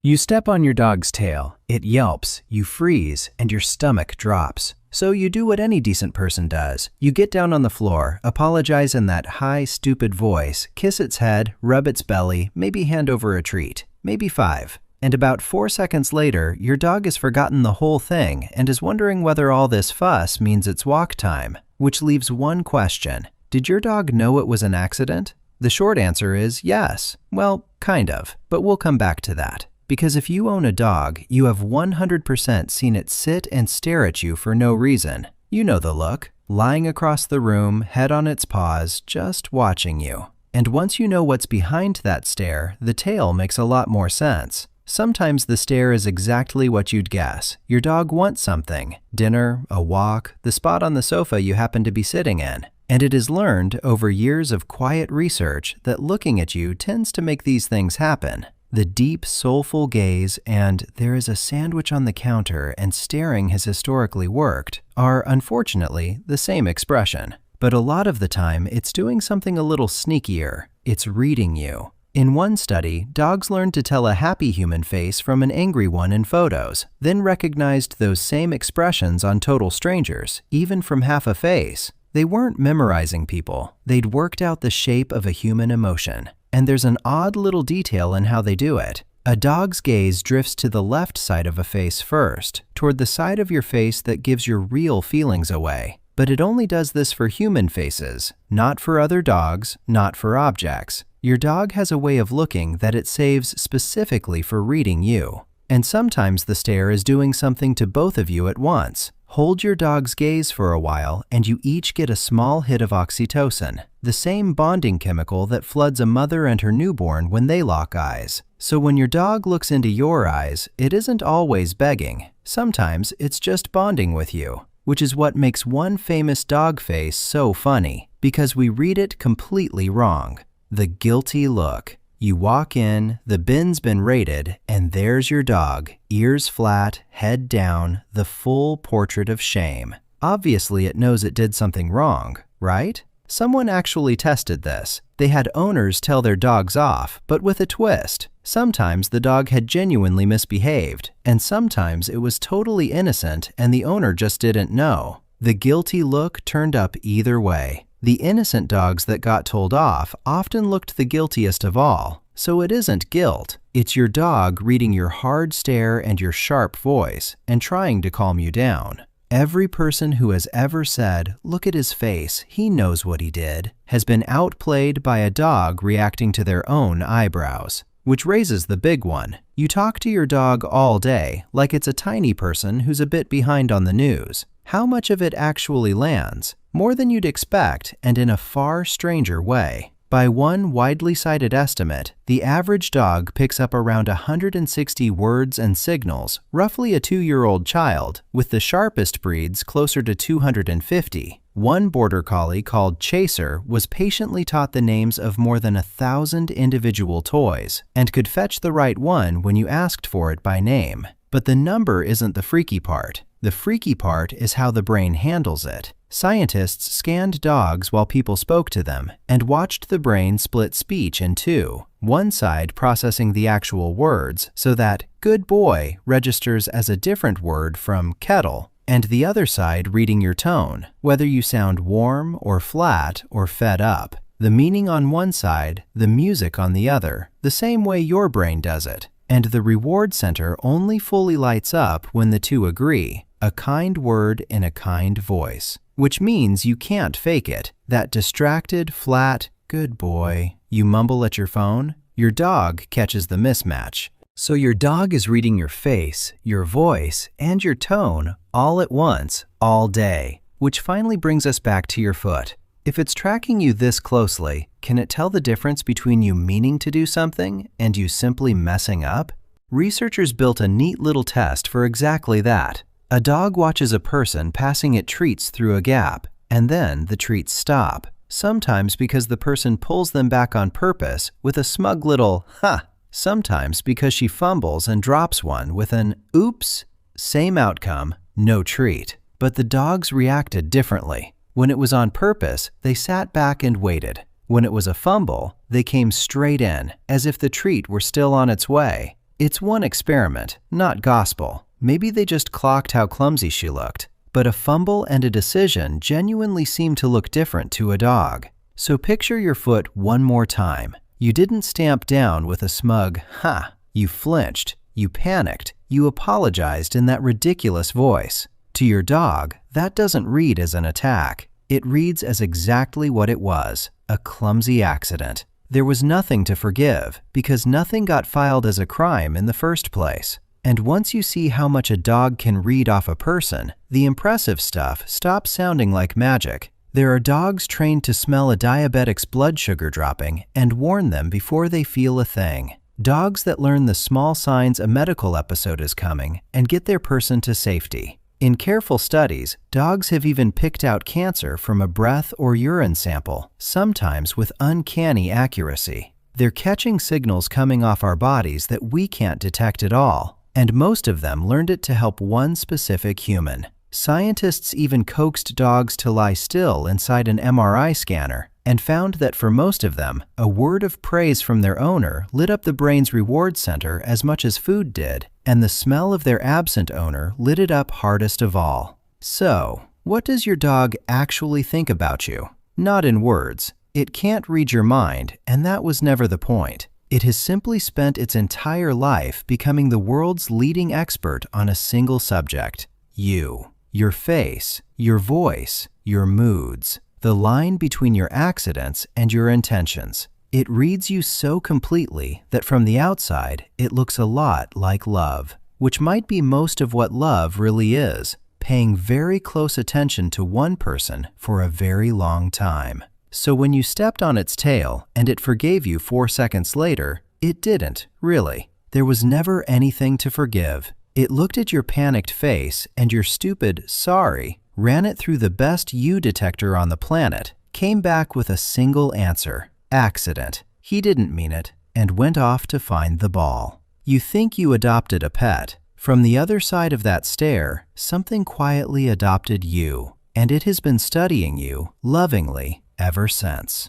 You step on your dog's tail, it yelps, you freeze, and your stomach drops. So you do what any decent person does. You get down on the floor, apologize in that high, stupid voice, kiss its head, rub its belly, maybe hand over a treat, maybe 5. And about 4 seconds later, your dog has forgotten the whole thing and is wondering whether all this fuss means it's walk time, which leaves one question. Did your dog know it was an accident? The short answer is yes. Well, kind of, but we'll come back to that. Because if you own a dog, you have 100% seen it sit and stare at you for no reason. You know the look, lying across the room, head on its paws, just watching you. And once you know what's behind that stare, the tail makes a lot more sense. Sometimes the stare is exactly what you'd guess. Your dog wants something, dinner, a walk, the spot on the sofa you happen to be sitting in. And it is learned over years of quiet research that looking at you tends to make these things happen. The deep, soulful gaze and "there is a sandwich on the counter and staring has historically worked" are, unfortunately, the same expression. But a lot of the time, it's doing something a little sneakier. It's reading you. In one study, dogs learned to tell a happy human face from an angry one in photos, then recognized those same expressions on total strangers, even from half a face. They weren't memorizing people. They'd worked out the shape of a human emotion. And there's an odd little detail in how they do it. A dog's gaze drifts to the left side of a face first, toward the side of your face that gives your real feelings away. But it only does this for human faces, not for other dogs, not for objects. Your dog has a way of looking that it saves specifically for reading you. And sometimes the stare is doing something to both of you at once. Hold your dog's gaze for a while and you each get a small hit of oxytocin, the same bonding chemical that floods a mother and her newborn when they lock eyes. So when your dog looks into your eyes, it isn't always begging. Sometimes it's just bonding with you, which is what makes one famous dog face so funny, because we read it completely wrong. The guilty look. You walk in, the bin's been raided, and there's your dog, ears flat, head down, the full portrait of shame. Obviously, it knows it did something wrong, right? Someone actually tested this. They had owners tell their dogs off, but with a twist. Sometimes the dog had genuinely misbehaved, and sometimes it was totally innocent and the owner just didn't know. The guilty look turned up either way. The innocent dogs that got told off often looked the guiltiest of all, so it isn't guilt. It's your dog reading your hard stare and your sharp voice and trying to calm you down. Every person who has ever said, "Look at his face, he knows what he did," has been outplayed by a dog reacting to their own eyebrows. Which raises the big one. You talk to your dog all day like it's a tiny person who's a bit behind on the news. How much of it actually lands? More than you'd expect, and in a far stranger way. By one widely cited estimate, the average dog picks up around 160 words and signals, roughly a 2-year-old child, with the sharpest breeds closer to 250. One border collie called Chaser was patiently taught the names of more than 1,000 individual toys, and could fetch the right one when you asked for it by name. But the number isn't the freaky part. The freaky part is how the brain handles it. Scientists scanned dogs while people spoke to them and watched the brain split speech in two, one side processing the actual words so that "good boy" registers as a different word from kettle, and the other side reading your tone, whether you sound warm or flat or fed up. The meaning on one side, the music on the other, the same way your brain does it. And the reward center only fully lights up when the two agree. A kind word in a kind voice, which means you can't fake it. That distracted, flat, "good boy" you mumble at your phone, your dog catches the mismatch. So your dog is reading your face, your voice, and your tone all at once, all day. Which finally brings us back to your foot. If it's tracking you this closely, can it tell the difference between you meaning to do something and you simply messing up? Researchers built a neat little test for exactly that. A dog watches a person passing it treats through a gap, and then the treats stop, sometimes because the person pulls them back on purpose with a smug little "ha," sometimes because she fumbles and drops one with an "oops." Same outcome, no treat. But the dogs reacted differently. When it was on purpose, they sat back and waited. When it was a fumble, they came straight in, as if the treat were still on its way. It's one experiment, not gospel. Maybe they just clocked how clumsy she looked. But a fumble and a decision genuinely seem to look different to a dog. So picture your foot one more time. You didn't stamp down with a smug, "Ha!" You flinched, you panicked, you apologized in that ridiculous voice. To your dog, that doesn't read as an attack. It reads as exactly what it was, a clumsy accident. There was nothing to forgive because nothing got filed as a crime in the first place. And once you see how much a dog can read off a person, the impressive stuff stops sounding like magic. There are dogs trained to smell a diabetic's blood sugar dropping and warn them before they feel a thing. Dogs that learn the small signs a medical episode is coming and get their person to safety. In careful studies, dogs have even picked out cancer from a breath or urine sample, sometimes with uncanny accuracy. They're catching signals coming off our bodies that we can't detect at all. And most of them learned it to help one specific human. Scientists even coaxed dogs to lie still inside an MRI scanner and found that for most of them, a word of praise from their owner lit up the brain's reward center as much as food did, and the smell of their absent owner lit it up hardest of all. So, what does your dog actually think about you? Not in words. It can't read your mind, and that was never the point. It has simply spent its entire life becoming the world's leading expert on a single subject: you. Your face, your voice, your moods, the line between your accidents and your intentions. It reads you so completely that from the outside, it looks a lot like love, which might be most of what love really is, paying very close attention to one person for a very long time. So when you stepped on its tail and it forgave you 4 seconds later, it didn't, really. There was never anything to forgive. It looked at your panicked face and your stupid "sorry," ran it through the best you detector on the planet, came back with a single answer: accident. He didn't mean it, and went off to find the ball. You think you adopted a pet. From the other side of that stare, something quietly adopted you, and it has been studying you lovingly ever since.